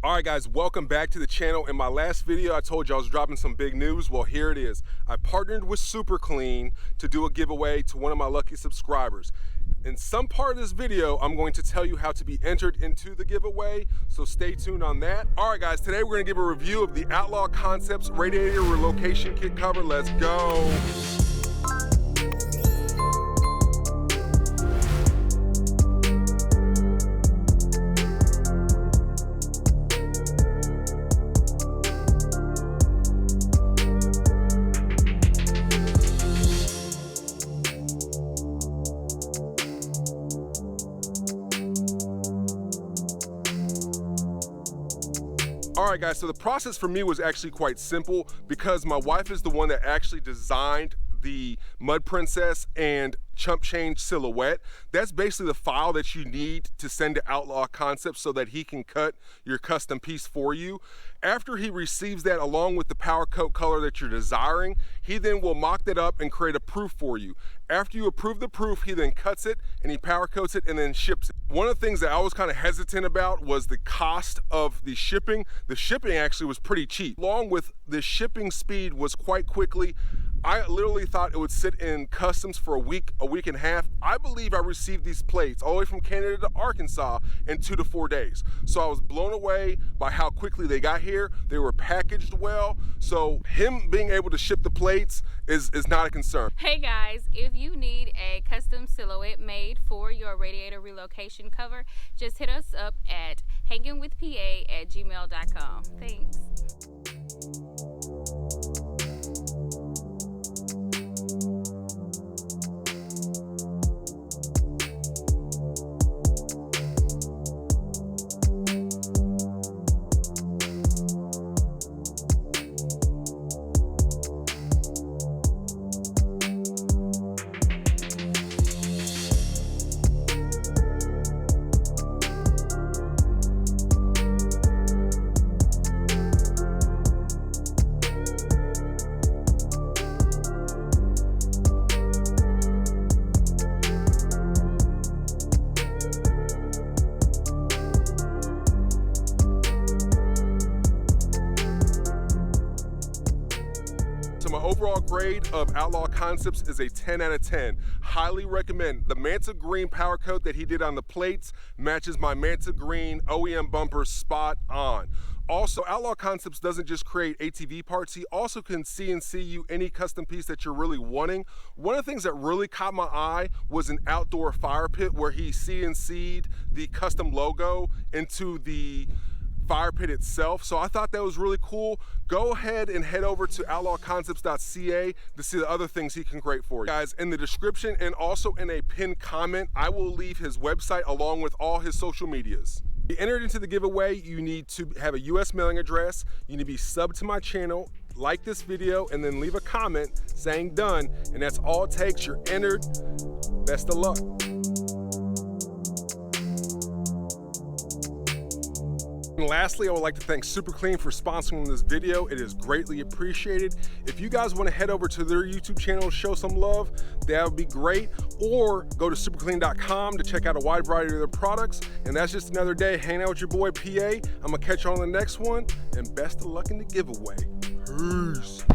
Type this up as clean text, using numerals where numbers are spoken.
Alright guys, welcome back to the channel. In my last video I told you I was dropping some big news. Well, here it is. I partnered with Super Clean to do a giveaway to one of my lucky subscribers. In some part of this video I'm going to tell you how to be entered into the giveaway, so stay tuned on that. Alright guys, today we're going to give a review of the Outlaw Concepts Radiator Relocation Kit cover. Let's go! Alright guys, so the process for me was actually quite simple because my wife is the one that actually designed the Mud Princess and Chump Change silhouette. That's basically the file that you need to send to Outlaw Concepts so that he can cut your custom piece for you. After he receives that along with the powder coat color that you're desiring, he then will mock that up and create a proof for you. After you approve the proof, he then cuts it and he powder coats it and then ships it. One of the things that I was kind of hesitant about was the cost of the shipping. The shipping actually was pretty cheap. Along with the shipping speed was quite quickly. I literally thought it would sit in customs for a week and a half. I believe I received these plates all the way from Canada to Arkansas in 2 to 4 days. So I was blown away by how quickly they got here. They were packaged well. So him being able to ship the plates is not a concern. Hey guys, if you need a custom silhouette made for your Radiator relocation cover, just hit us up at hangingwithpa@gmail.com. Thanks. So my overall grade of Outlaw Concepts is a 10 out of 10. Highly recommend. The Manta Green power coat that he did on the plates matches my Manta Green OEM bumper spot on. Also, Outlaw Concepts doesn't just create ATV parts, he also can CNC you any custom piece that you're really wanting. One of the things that really caught my eye was an outdoor fire pit where he CNC'd the custom logo into the fire pit itself. So I thought that was really cool. Go ahead and head over to outlawconcepts.ca to see the other things he can create for you. Guys, in the description and also in a pinned comment, I will leave his website along with all his social medias. To be entered into the giveaway, you need to have a US mailing address, you need to be subbed to my channel, like this video, and then leave a comment saying done, and that's all it takes. You're entered. Best of luck. And lastly, I would like to thank Super Clean for sponsoring this video. It is greatly appreciated. If you guys want to head over to their YouTube channel, show some love, that would be great. Or go to superclean.com to check out a wide variety of their products. And that's just another day hanging out with your boy PA. I'm gonna catch you on the next one, and best of luck in the giveaway. Peace.